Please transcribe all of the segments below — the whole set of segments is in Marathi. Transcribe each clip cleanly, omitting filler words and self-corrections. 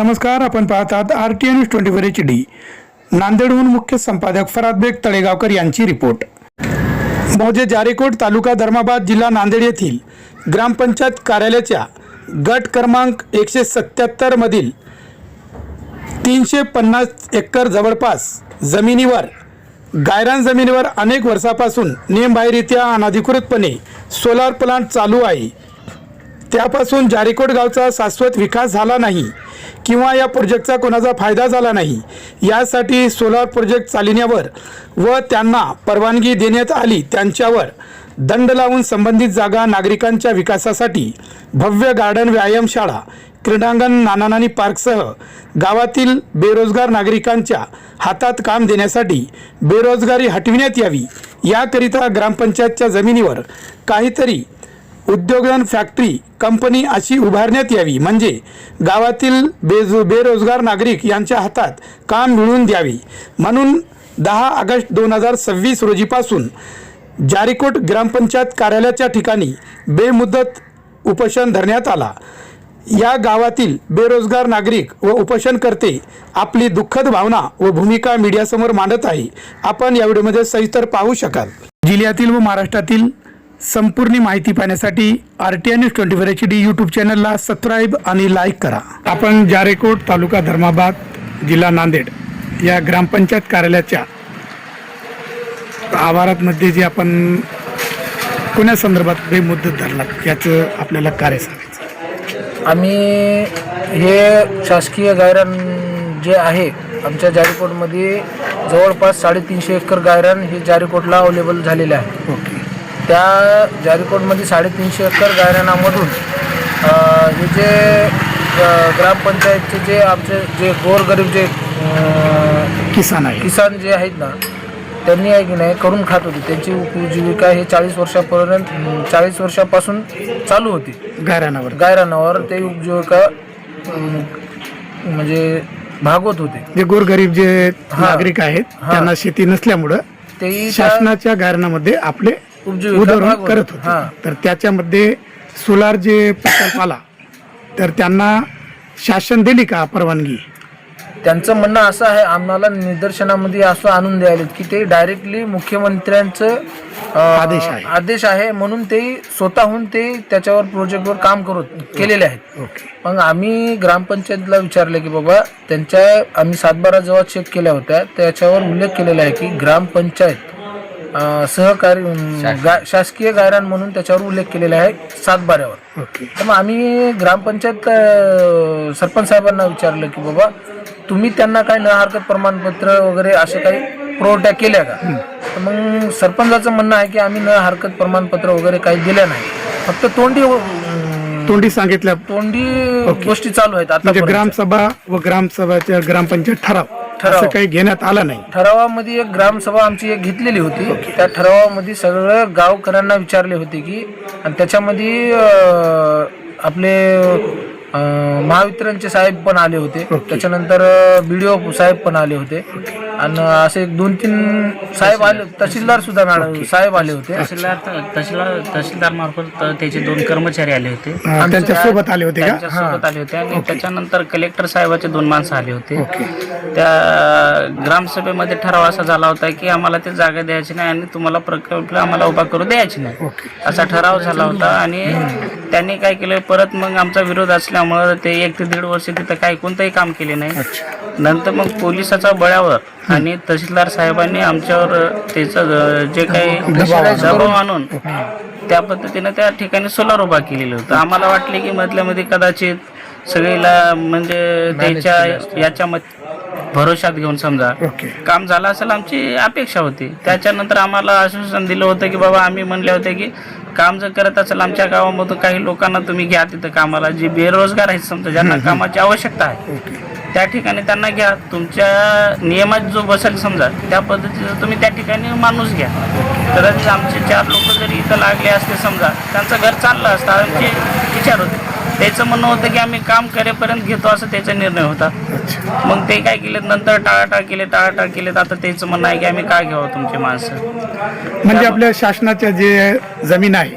नमस्कार, आपण पाहतात RTN न्यूज 24 HD. नांदेडहून मुख्य संपादक फराद बेग तळेगावकर यांची रिपोर्ट. मौजे जारेकोट तालुका धर्माबाद जिल्हा नांदेड येथील ग्रामपंचायत कार्यालयाच्या गट क्रमांक 177 मधील 350 एकर जवळपास जमिनीवर गायरान जमिनीवर अनेक वर्षापासून नियमबाह्यरित्या अनधिकृतपणे सोलार प्लांट चालू आहे. त्यापासून जारेकोट गावचा शाश्वत विकास झाला नाही किंवा या प्रोजेक्टचा कोणाचा फायदा झाला नाही. यासाठी सोलार प्रोजेक्ट चालविण्यावर व त्यांना परवानगी देण्यात आली त्यांच्यावर दंड लावून संबंधित जागा नागरिकांच्या विकासासाठी भव्य गार्डन, व्यायामशाळा, क्रीडांगण, नानानानी पार्कसह गावातील बेरोजगार नागरिकांच्या हातात काम देण्यासाठी बेरोजगारी हटविण्यात यावी. याकरिता ग्रामपंचायतच्या जमिनीवर काहीतरी उद्योगधन, फॅक्टरी, कंपनी अशी उभारण्यात यावी, म्हणजे गावातील बेरोजगार नागरिक यांच्या हातात काम मिळवून द्यावे. म्हणून 10 ऑगस्ट 2026 रोजीपासून जारेकोट ग्रामपंचायत कार्यालयाच्या ठिकाणी बेमुदत उपोषण धरण्यात आला. या गावातील बेरोजगार नागरिक व उपोषणकर्ते आपली दुःखद भावना व भूमिका मीडियासमोर मांडत आहे. आपण या व्हिडिओमध्ये सविस्तर पाहू शकाल. जिल्ह्यातील व महाराष्ट्रातील संपूर्ण माहिती पाहण्यासाठी RTN न्यूज 24 HD यूट्यूब चॅनलला सबस्क्राईब आणि लाईक करा. आपण जारेकोट तालुका धर्माबाद जिल्हा नांदेड या ग्रामपंचायत कार्यालयाच्या आवारामध्ये जे आपण कोण्या संदर्भात बेमुदत धरलात याचं आपल्याला कार्य सांगायचं. आम्ही हे शासकीय गायरान जे आहे आमच्या जारेकोटमध्ये जवळपास 350 एकर गायरान हे जारेकोटला अवेलेबल झालेले आहे. ओके. त्या जारेकोटमध्ये 350 एकर गायरानामधून हे जे ग्रामपंचायतचे जे आमचे जे गोरगरीब जे किसान जे आहेत ना, त्यांनी आहे की नाही करून खात होते. त्यांची उपजीविका हे 40 वर्षापासून चालू होती. गायरानावर ते उपजीविका म्हणजे भागवत होते. जे गोरगरीब जे नागरिक आहेत त्यांना शेती नसल्यामुळं ते शासनाच्या गायरानामध्ये आपले उदरनिर्वाह करत होते. तर त्याच्यामध्ये सोलार जे प्रकल्प आला तर त्यांना शासन दिली का परवानगी? त्यांचं म्हणणं असं आहे, आम्हाला निदर्शनामध्ये असं आणून द्यायला की ते डायरेक्टली मुख्यमंत्र्यांचं आदेश आहे म्हणून ते स्वतःहून ते त्याच्यावर प्रोजेक्टवर काम केलेले आहेत. मग आम्ही ग्रामपंचायतीला विचारलं की बाबा आम्ही 7/12 जेव्हा चेक केल्या होत्या त्याच्यावर उल्लेख केलेला आहे की ग्रामपंचायत सहकारी शासकीय गायरान म्हणून त्याच्यावर उल्लेख केलेला आहे 7/12वर. तर मग आम्ही ग्रामपंचायत सरपंच साहेबांना विचारलं की बाबा तुम्ही त्यांना काही न हरकत प्रमाणपत्र वगैरे असे काही पुरवठ्या केल्या का? तर मग सरपंचाचं म्हणणं आहे की आम्ही न हरकत प्रमाणपत्र वगैरे काही दिल्या नाही, फक्त तोंडी सांगितल्या, गोष्टी चालू आहेत. आता ग्रामसभा व ग्रामसभाच्या ग्रामपंचायत ठराव असं काही घेण्यात आलं नाही. ठरावामध्ये एक ग्रामसभा आमची एक घेतलेली होती. त्या ठरावामध्ये सगळं गावकऱ्यांना विचारले होते की, आणि त्याच्यामध्ये आपले महावितरणचे साहेब पण आले होते, त्याच्यानंतर BDO साहेब पण आले होते, आणि असे 2-3 साहेब आले, तहसीलदार सुद्धा साहेब आले होते. तहसीलदार मार्फत त्याचे 2 कर्मचारी आले होते, त्यांच्यासोबत आले होते आणि त्याच्यानंतर कलेक्टर साहेबाचे 2 माणसं आले होते. त्या ग्रामसभेमध्ये ठराव असा झाला होता की आम्हाला ते जागा द्यायची नाही आणि तुम्हाला प्रकल्प आम्हाला उभा करू द्यायची नाही, असा ठराव झाला होता. आणि त्यांनी काय केलं, परत मग आमचा विरोध असल्यामुळं ते 1 ते 1.5 वर्ष तिथं काही कोणतंही काम केले नाही. नंतर मग पोलिसाच्या बळावर आणि तहसीलदार साहेबांनी आमच्यावर त्याचं जे काही दबाव आणून त्या पद्धतीनं त्या ठिकाणी सोलार उभा केलेलं होतं. आम्हाला वाटले की मधल्यामध्ये कदाचित सगळीला म्हणजे त्याच्या भरोशात घेऊन समजा काम झालं असेल आमची अपेक्षा होती. त्याच्यानंतर आम्हाला आश्वासन दिलं होतं की बाबा आम्ही म्हणले होते की काम जर करत असेल आमच्या गावामधून काही लोकांना तुम्ही घ्या तिथं कामाला, जे बेरोजगार आहेत समजा ज्यांना कामाची आवश्यकता आहे त्या ठिकाणी त्यांना घ्या. तुमच्या नियमात जो बसेल समजा त्या पद्धतीचं तुम्ही त्या ठिकाणी माणूस घ्या. तर आमचे 4 लोक जरी इथं लागले असते समजा त्यांचं घर चाललं असतं. आमचे विचार होते, त्याचं म्हणणं होतं की आम्ही काम करेपर्यंत घेतो असं त्याचा निर्णय होता. मग ते काय केले, नंतर टाळाटाळ केले. आता त्याचं म्हणणं आहे की आम्ही काय घ्यावं तुमची माणसं. म्हणजे आपल्या शासनाच्या जे जमीन आहे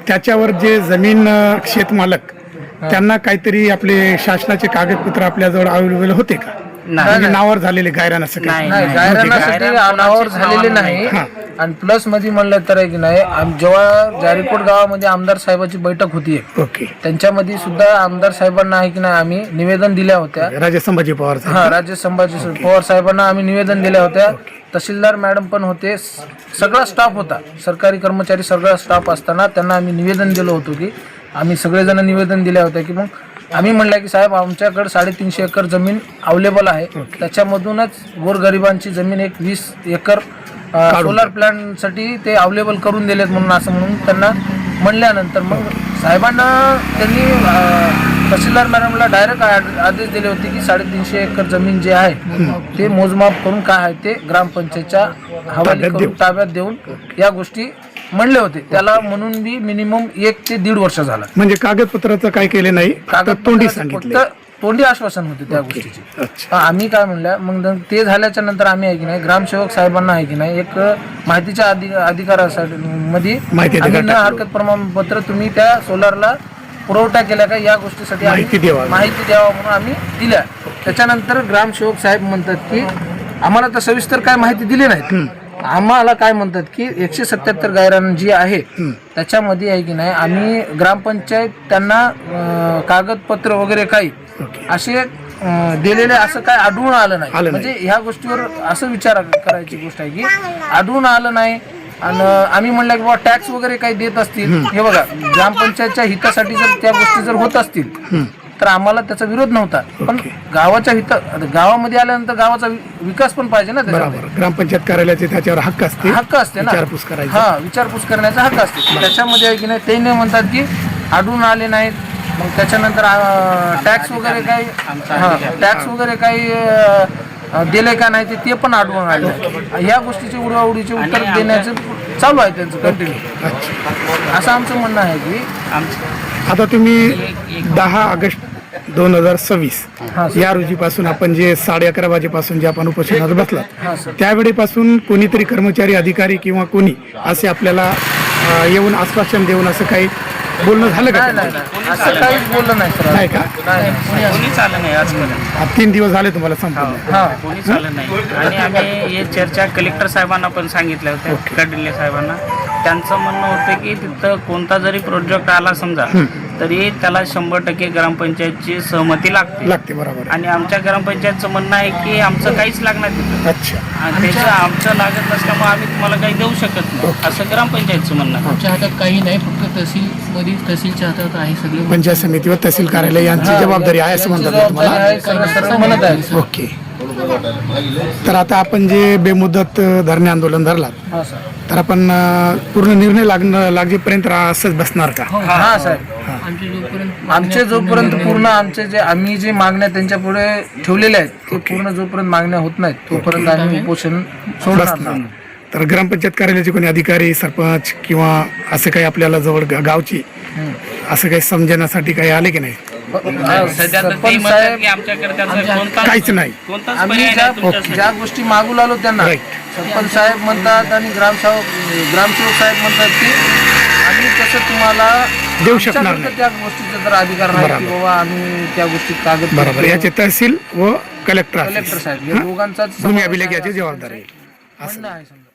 त्याच्यावर जे जमीन शेतमालक त्यांना काहीतरी आपले शासनाचे कागदपत्र आपल्याजवळ अवेलेबल होते का? म्हणजे नावावर झालेले गायरान असं काही? नाही, गायरानासाठी अनावर झालेले नाही. आणि प्लस मध्ये म्हणलं तर आहे की नाही, जेव्हा जारीकोट गावामध्ये आमदार साहेबाची बैठक होती ओके. त्यांच्यामध्ये सुद्धा आमदार साहेबांना आहे की नाही आम्ही निवेदन दिल्या होत्या. राजे संभाजी पवार राजे संभाजी पवार साहेबांना आम्ही निवेदन दिल्या होत्या. तहसीलदार मॅडम पण होते, सगळा स्टाफ होता, सरकारी कर्मचारी सगळा स्टाफ असताना त्यांना आम्ही निवेदन दिलं होतं की आम्ही सगळेजण निवेदन दिल्या होत्या की मग आम्ही म्हणलं की साहेब आमच्याकडे 350 एकर जमीन अवेलेबल आहे, त्याच्यामधूनच गोरगरिबांची जमीन एक 20 एकर सोलार प्लॅनसाठी ते अवेलेबल करून दिलेत म्हणून असं म्हणून त्यांना म्हणल्यानंतर मग साहेबांना त्यांनी तहसीलदार मॅडमला डायरेक्ट आदेश दिले होते की 350 एकर जमीन जे आहे ते मोजमाप करून काय आहे ते ग्रामपंचायतच्या हवाली करून ताब्यात देऊन या गोष्टी म्हणले होते. त्याला म्हणून मी मिनिमम 1 ते 1.5 वर्ष झाला. म्हणजे कागदपत्राचं काय केलं नाही, तोंडी सांगितलं, फक्त तोंडी आश्वासन होते त्या गोष्टीची. आम्ही काय म्हणलं मग ते झाल्याच्या नंतर आम्ही आहे की नाही ग्रामसेवक साहेबांना आहे की नाही एक माहितीच्या अधिकारासाठी मध्ये आम्ही न हरकत प्रमाणपत्र तुम्ही त्या सोलारला पुरवठा केला का या गोष्टीसाठी माहिती द्यावा म्हणून आम्ही दिल्या. त्याच्यानंतर ग्रामसेवक साहेब म्हणतात की आम्हाला तर सविस्तर काय माहिती दिली नाही. आम्हाला काय म्हणतात की 177 गायरान जी आहे त्याच्यामध्ये आहे की नाही आम्ही ग्रामपंचायत त्यांना कागदपत्र वगैरे काही असे दिलेले असं काय आढळून आलं नाही. म्हणजे ह्या गोष्टीवर असं विचार करायची गोष्ट आहे की आढळून आलं नाही. आणि आम्ही म्हणलं की बाबा टॅक्स वगैरे काही देत असतील, हे बघा ग्रामपंचायतच्या हितासाठी जर त्या गोष्टी जर होत असतील तर आम्हाला त्याचा विरोध नव्हता. पण गावाच्या गावामध्ये आल्यानंतर गावाचा विकास पण पाहिजे ना, त्याच्यावर ग्रामपंचायत कार्यालयाचे त्याच्यावर हक्क असते ना, विचारपूस करण्याचा हक्क असते. त्याच्यामध्ये आहे की नाही ते नाही म्हणतात की आढळून आले नाहीत. मग त्याच्यानंतर टॅक्स वगैरे काही दिले का नाही ते पण आढळून आले. ह्या गोष्टीचे उडवाउडीचे उत्तर देण्याचं चालू आहे त्यांचं कंटिन्यू. असं आमचं म्हणणं आहे की आता तुम्ही 10 ऑगस्ट 2026 या रोजीपासून आपण जे 11:30 वाजेपासून जे आपण उपोषणावर बसलात त्यावेळेपासून कोणीतरी कर्मचारी अधिकारी किंवा कोणी असे आपल्याला येऊन आश्वासन देऊन असं काही बोलणं झालं का? असं काहीच बोललं नाही सर. नाही का? कोणीच आलं नाही आजपर्यंत. 3 दिवस झाले तुम्हाला संपूर्ण? कोणीच आलं नाही. आणि आम्ही हे चर्चा कलेक्टर साहेबांना पण सांगितल्या होत्या, कडले साहेबांना. त्यांचं म्हणणं होतं की तिथं कोणता जरी प्रोजेक्ट आला समजा तरी त्याला 100% ग्रामपंचायतची सहमती लागते. बरोबर. आणि आमच्या ग्रामपंचायतचं म्हणणं आहे की आमचं काहीच लागणार तिथं. आणि त्याचं आमचं लागत नसल्यामुळे आम्ही तुम्हाला काही देऊ शकत नाही असं ग्रामपंचायतचं म्हणणं आहे. आमच्या हातात काही नाही, फक्त तहसीलच्या हातात आहे सगळं. पंचायत समिती व तहसील कार्यालय यांची जबाबदारी आहे असं म्हणतात तुम्हाला? ओके. तर आता आपण जे बेमुदत धरणे आंदोलन धरलात तर आपण पूर्ण निर्णय लागेपर्यंत असंच बसणार का? हा साहेब, आमचे जोपर्यंत पूर्ण आमचे जे आम्ही जे मागण्या त्यांच्या पुढे ठेवलेल्या आहेत ते पूर्ण जोपर्यंत मागण्या होत नाहीत तोपर्यंत आम्ही उपोषण सोडणार नाही. तर ग्रामपंचायत कार्यालयाचे कोणी अधिकारी सरपंच किंवा असं काही आपल्याला जवळ गावची असं काही समजण्यासाठी काही आले की नाही? सध्या तर ते म्हणतात की आमच्याकडे त्याचा काहीच नाही. आम्ही ज्या गोष्टी मागू लागलो त्यांना सरपंच साहेब म्हणतात आणि ग्रामसेवक साहेब म्हणतात की आम्ही कसं तुम्हाला देऊ शकणार नाही. त्या गोष्टीचा जर अधिकार नाही की बाबा आम्ही त्या गोष्टी कागद बरोबर. याचे तहसील व कलेक्टर साहेब या दोघांचाच भूमी अभिलेख याची जबाबदारी म्हणणं आहे समजा.